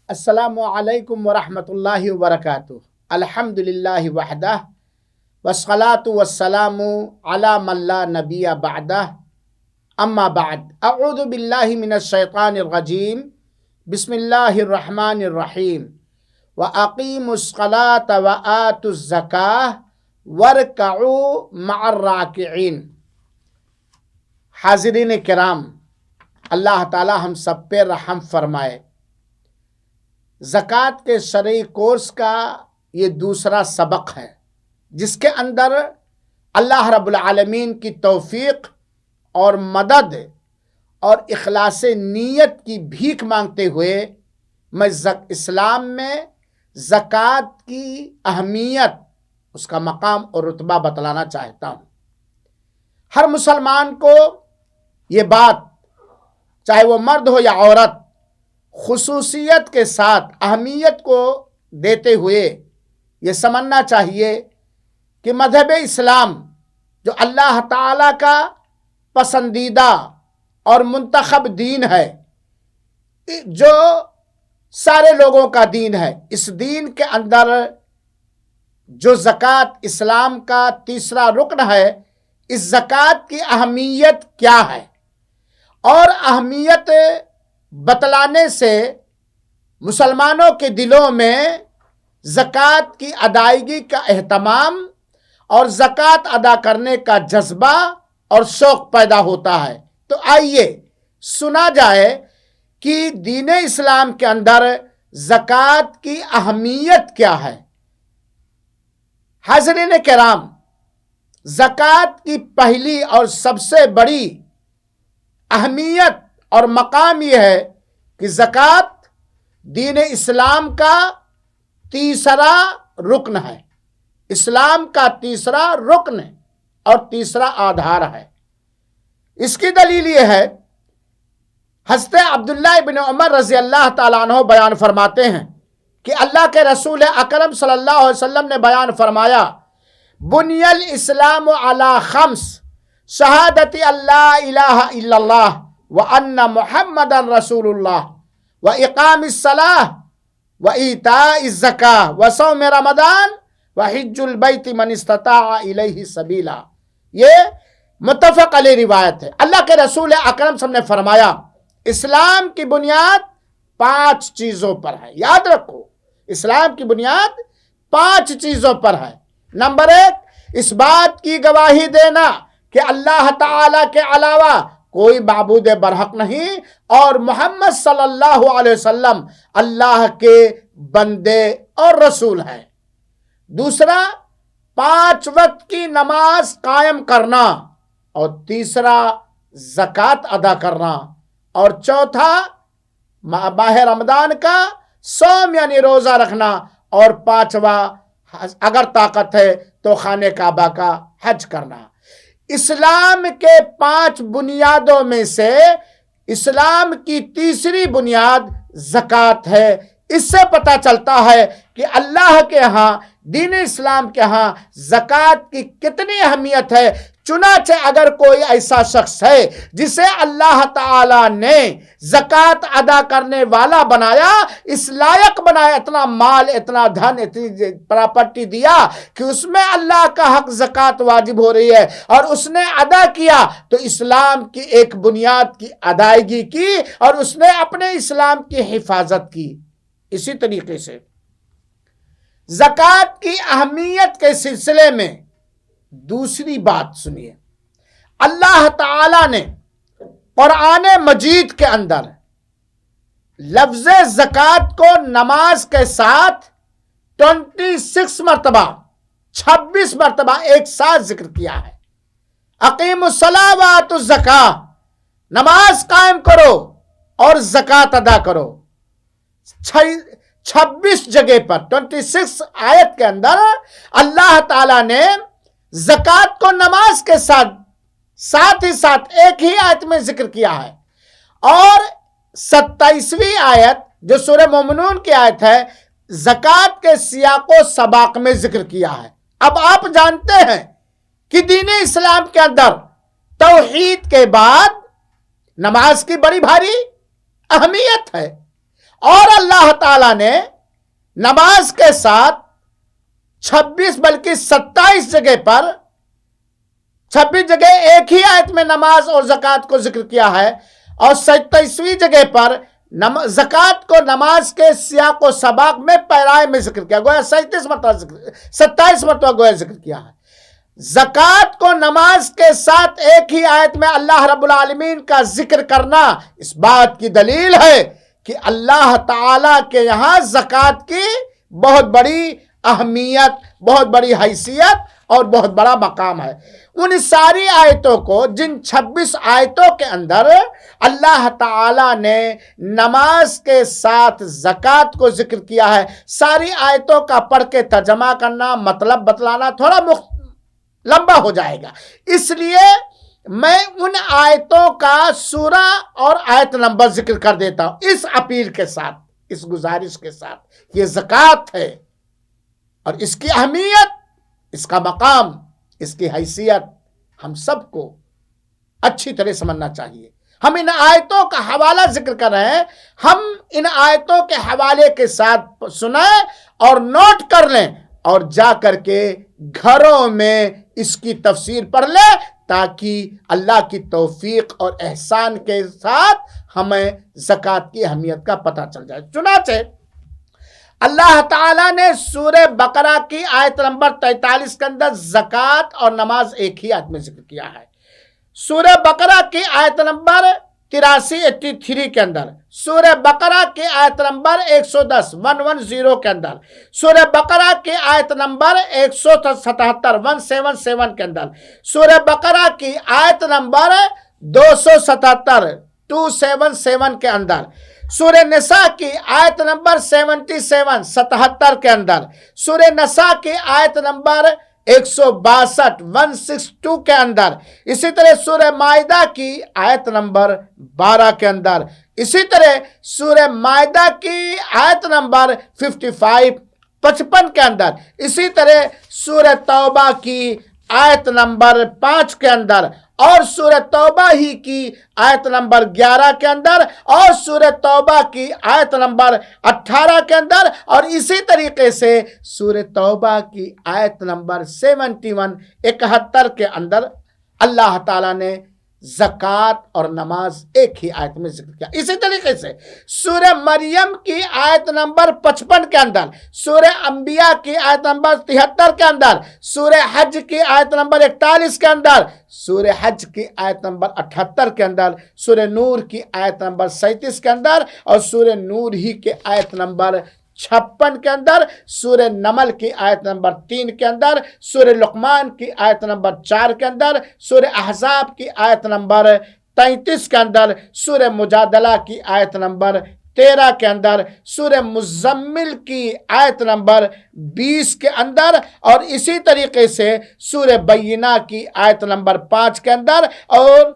السلام علیکم ورحمۃ اللہ وبرکاتہ۔ الحمدللہ وحدہ والصلاة والسلام علی من لا نبی بعدہ، اما بعد، اعوذ باللہ من الشیطان الرجیم، بسم اللہ الرحمن الرحیم۔ وَأَقِيمُوا الصَّلَاةَ وَآتُوا الزَّكَاةَ وَارْكَعُوا مَعَ الرَّاكِعِينَ۔ حاضرین کرام، اللہ تعالی ہم سب پہ رحم فرمائے۔ زکات کے شرعی کورس کا یہ دوسرا سبق ہے، جس کے اندر اللہ رب العالمین کی توفیق اور مدد اور اخلاص نیت کی بھیک مانگتے ہوئے میں اسلام میں زکات کی اہمیت، اس کا مقام اور رتبہ بتلانا چاہتا ہوں۔ ہر مسلمان کو یہ بات، چاہے وہ مرد ہو یا عورت، خصوصیت کے ساتھ اہمیت کو دیتے ہوئے یہ سمجھنا چاہیے کہ مذہب اسلام جو اللہ تعالیٰ کا پسندیدہ اور منتخب دین ہے، جو سارے لوگوں کا دین ہے، اس دین کے اندر جو زکات اسلام کا تیسرا رکن ہے، اس زکات کی اہمیت کیا ہے، اور اہمیت بتلانے سے مسلمانوں کے دلوں میں زکات کی ادائیگی کا اہتمام اور زکات ادا کرنے کا جذبہ اور شوق پیدا ہوتا ہے۔ تو آئیے سنا جائے کہ دین اسلام کے اندر زکات کی اہمیت کیا ہے۔ حاضرین کرام، زکات کی پہلی اور سب سے بڑی اہمیت اور مقام یہ ہے کہ زکات دین اسلام کا تیسرا رکن ہے، اسلام کا تیسرا رکن اور تیسرا آدھار ہے۔ اس کی دلیل یہ ہے، حضرت عبداللہ ابن عمر رضی اللہ تعالیٰ عنہ بیان فرماتے ہیں کہ اللہ کے رسول اکرم صلی اللہ علیہ وسلم نے بیان فرمایا، بنی الاسلام علی خمس، شہادت اللہ الہ الا اللہ وَأَنَّ مُحَمَّدًا رَسُولُ اللَّهِ وَإِقَامِ الصَّلَاةِ وَإِيتَاءِ الزَّكَاةِ وَصَوْمِ رَمَضَانَ وَحِجُّ الْبَيْتِ مَنِ اسْتَطَاعَ إِلَيْهِ سَبِيلًا۔ یہ متفق علیہ روایت ہے۔ اللہ کے رسول اکرم صلی اللہ علیہ وسلم نے فرمایا، اسلام کی بنیاد 5 چیزوں پر ہے۔ یاد رکھو، اسلام کی بنیاد 5 چیزوں پر ہے۔ نمبر 1، اس بات کی گواہی دینا کہ اللہ تعالی کے علاوہ کوئی معبود برحق نہیں اور محمد صلی اللہ علیہ وسلم اللہ کے بندے اور رسول ہیں۔ دوسرا، 5 وقت کی نماز قائم کرنا، اور تیسرا زکات ادا کرنا، اور چوتھا ماہ رمضان کا صوم یعنی روزہ رکھنا، اور 5واں اگر طاقت ہے تو خانہ کعبہ کا حج کرنا۔ اسلام کے 5 بنیادوں میں سے اسلام کی تیسری بنیاد زکات ہے۔ اس سے پتہ چلتا ہے کہ اللہ کے ہاں، دین اسلام کے ہاں زکات کی کتنی اہمیت ہے۔ چنانچہ اگر کوئی ایسا شخص ہے جسے اللہ تعالی نے زکات ادا کرنے والا بنایا، اس لائق بنایا، اتنا مال، اتنا دھن، اتنی پراپرٹی دیا کہ اس میں اللہ کا حق زکات واجب ہو رہی ہے، اور اس نے ادا کیا تو اسلام کی ایک بنیاد کی ادائیگی کی، اور اس نے اپنے اسلام کی حفاظت کی۔ اسی طریقے سے زکات کی اہمیت کے سلسلے میں دوسری بات سنیے، اللہ تعالی نے قرآن مجید کے اندر لفظ زکات کو نماز کے ساتھ 26 مرتبہ 26 مرتبہ ایک ساتھ ذکر کیا ہے۔ اقیموا الصلاۃ وآتوا الزکاۃ، نماز قائم کرو اور زکات ادا کرو۔ 26 جگہ پر 26 آیت کے اندر اللہ تعالیٰ نے زکات کو نماز کے ساتھ ہی ساتھ ایک ہی آیت میں ذکر کیا ہے، اور 27ویں آیت جو سورہ مومنون کی آیت ہے، زکات کے سیاق و سباق میں ذکر کیا ہے۔ اب آپ جانتے ہیں کہ دین اسلام کے اندر توحید کے بعد نماز کی بڑی بھاری اہمیت ہے، اور اللہ تعالیٰ نے نماز کے ساتھ 26 بلکہ 27 جگہ پر 26 جگہ ایک ہی آیت میں نماز اور زکات کو ذکر کیا ہے، اور 27ویں جگہ پر زکات کو نماز کے سیاق و سباق میں پیرائے میں ذکر کیا، گویا 27 مرتبہ گویا ذکر کیا ہے۔ زکات کو نماز کے ساتھ ایک ہی آیت میں اللہ رب العالمین کا ذکر کرنا اس بات کی دلیل ہے کہ اللہ تعالی کے یہاں زکات کی بہت بڑی اہمیت، بہت بڑی حیثیت اور بہت بڑا مقام ہے۔ ان ساری آیتوں کو، جن 26 آیتوں کے اندر اللہ تعالی نے نماز کے ساتھ زکات کو ذکر کیا ہے، ساری آیتوں کا پڑھ کے ترجمہ کرنا، مطلب بتلانا تھوڑا لمبا ہو جائے گا، اس لیے میں ان آیتوں کا سورہ اور آیت نمبر ذکر کر دیتا ہوں، اس اپیل کے ساتھ، اس گزارش کے ساتھ، یہ زکات ہے اور اس کی اہمیت، اس کا مقام، اس کی حیثیت ہم سب کو اچھی طرح سمجھنا چاہیے۔ ہم ان آیتوں کا حوالہ ذکر کر رہے ہیں، ہم ان آیتوں کے حوالے کے ساتھ سنیں اور نوٹ کر لیں، اور جا کر کے گھروں میں اس کی تفسیر پڑھ لیں، تاکہ اللہ کی توفیق اور احسان کے ساتھ ہمیں زکات کی اہمیت کا پتہ چل جائے۔ چنانچہ اللہ تعالیٰ نے سورہ بقرہ کی آیت نمبر 43 کے اندر زکات اور نماز ایک ہی آیت میں ذکر کیا ہے۔ سورہ بقرہ کی آیت نمبر 83 کے اندر، سورہ بقرہ کی آیت نمبر 110 کے اندر، سورہ بقرہ کی آیت نمبر 177 کے اندر، سورہ بقرہ کی آیت نمبر 277 کے اندر، سورہ نساء کی آیت نمبر 77 کے اندر، سورہ نساء کی آیت نمبر 162 کے اندر، اسی طرح سورہ مائدہ کی آیت نمبر 12 کے اندر، اسی طرح سورہ مائدہ کی آیت نمبر 55 کے اندر، اسی طرح سورہ توبہ کی آیت نمبر 5 کے اندر، اور سورہ توبہ ہی کی آیت نمبر 11 کے اندر، اور سورہ توبہ کی آیت نمبر 18 کے اندر، اور اسی طریقے سے سورہ توبہ کی آیت نمبر 71 کے اندر اللہ تعالیٰ نے زکات اور نماز ایک ہی آیت میں ذکر کیا۔ اسی طریقے سے سورہ مریم کی آیت نمبر 55 کے اندر، سورہ انبیاء کی آیت نمبر 73 کے اندر، سورہ حج کی آیت نمبر 41 کے اندر، سورہ حج کی آیت نمبر 78 کے اندر، سورہ نور کی آیت نمبر 37 کے اندر، اور سورہ نور ہی کے آیت نمبر 56 کے اندر، سورہ نمل کی آیت نمبر 3 کے اندر، سورہ لقمان کی آیت نمبر 4 کے اندر، سورہ احزاب کی آیت نمبر 33 کے اندر، سورہ مجادلہ کی آیت نمبر 13 کے اندر، سورہ مزمل کی آیت نمبر 20 کے اندر، اور اسی طریقے سے سورہ بینہ کی آیت نمبر 5 کے اندر، اور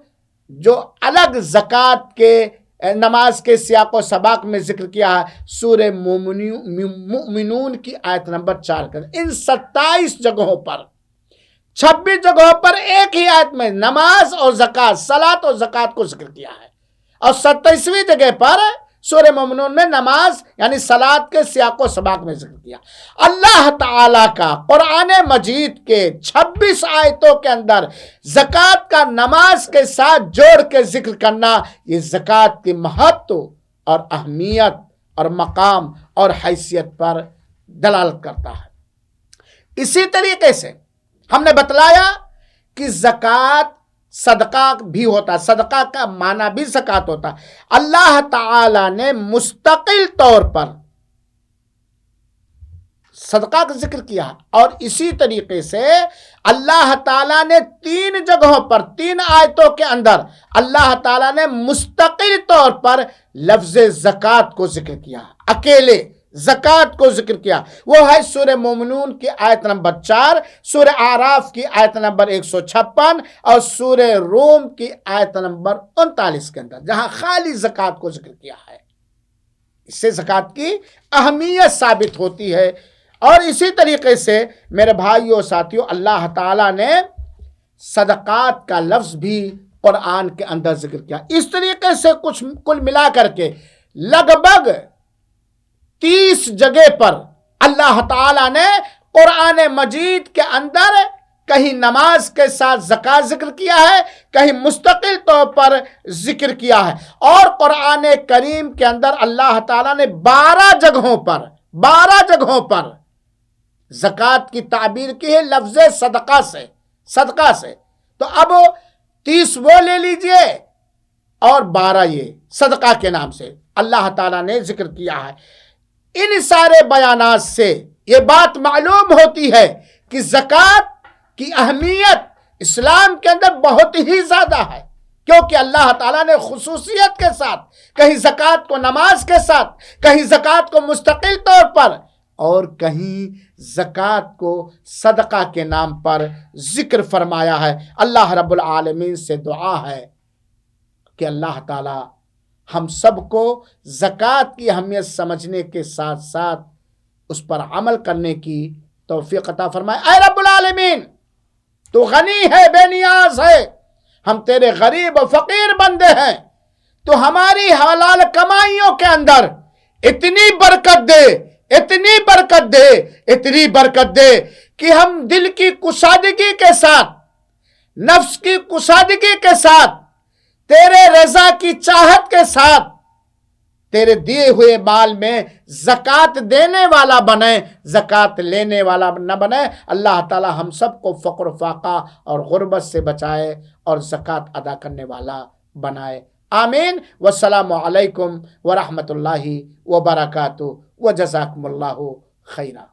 جو الگ زکات کے نماز کے سیاق و سباق میں ذکر کیا ہے سورہ مومنون کی آیت نمبر 4 کے اندر۔ ان 27 جگہوں پر، 26 جگہوں پر ایک ہی آیت میں نماز اور زکات، صلاۃ اور زکات کو ذکر کیا ہے، اور 27ویں جگہ پر سورہ مومنون میں نماز یعنی صلاۃ کے سیاق و سباق میں ذکر کیا۔ اللہ تعالیٰ کا قرآن مجید کے 26 آیتوں کے اندر زکات کا نماز کے ساتھ جوڑ کے ذکر کرنا، یہ زکات کی مہتو اور اہمیت اور مقام اور حیثیت پر دلالت کرتا ہے۔ اسی طریقے سے ہم نے بتلایا کہ زکات صدقہ بھی ہوتا ہے، صدقہ کا معنی بھی زکات ہوتا ہے۔ اللہ تعالی نے مستقل طور پر صدقہ کا ذکر کیا، اور اسی طریقے سے اللہ تعالی نے 3 جگہوں پر، 3 آیتوں کے اندر اللہ تعالی نے مستقل طور پر لفظ زکات کو ذکر کیا، اکیلے زکات کو ذکر کیا۔ وہ ہے سورہ مومنون کی آیت نمبر 4، سورہ اعراف کی آیت نمبر 156، اور سورہ روم کی آیت نمبر 39 کے اندر، جہاں خالی زکات کو ذکر کیا ہے۔ اس سے زکات کی اہمیت ثابت ہوتی ہے۔ اور اسی طریقے سے میرے بھائیوں اور ساتھیوں، اللہ تعالیٰ نے صدقات کا لفظ بھی قرآن کے اندر ذکر کیا۔ اس طریقے سے کچھ کل ملا کر کے لگ بھگ 30 جگہ پر اللہ تعالیٰ نے قرآن مجید کے اندر کہیں نماز کے ساتھ زکات ذکر کیا ہے، کہیں مستقل طور پر ذکر کیا ہے، اور قرآن کریم کے اندر اللہ تعالیٰ نے 12 جگہوں پر زکات کی تعبیر کی ہے لفظ صدقہ سے۔ تو اب 30 وہ لے لیجئے اور 12 یہ صدقہ کے نام سے اللہ تعالیٰ نے ذکر کیا ہے۔ ان سارے بیانات سے یہ بات معلوم ہوتی ہے کہ زکات کی اہمیت اسلام کے اندر بہت ہی زیادہ ہے، کیونکہ اللہ تعالیٰ نے خصوصیت کے ساتھ کہیں زکات کو نماز کے ساتھ، کہیں زکات کو مستقل طور پر، اور کہیں زکات کو صدقہ کے نام پر ذکر فرمایا ہے۔ اللہ رب العالمین سے دعا ہے کہ اللہ تعالیٰ ہم سب کو زکات کی اہمیت سمجھنے کے ساتھ ساتھ اس پر عمل کرنے کی توفیق عطا فرمائے۔ اے رب العالمین، تو غنی ہے، بے نیاز ہے، ہم تیرے غریب و فقیر بندے ہیں، تو ہماری حلال کمائیوں کے اندر اتنی برکت دے کہ ہم دل کی کشادگی کے ساتھ، نفس کی کشادگی کے ساتھ، تیرے رضا کی چاہت کے ساتھ تیرے دیے ہوئے مال میں زکات دینے والا بنے، زکات لینے والا نہ بنے۔ اللہ تعالی ہم سب کو فقر و فاقہ اور غربت سے بچائے اور زکات ادا کرنے والا بنائے، آمین۔ والسلام علیکم ورحمۃ اللہ وبرکاتہ، وجزاکم اللہ خیرا۔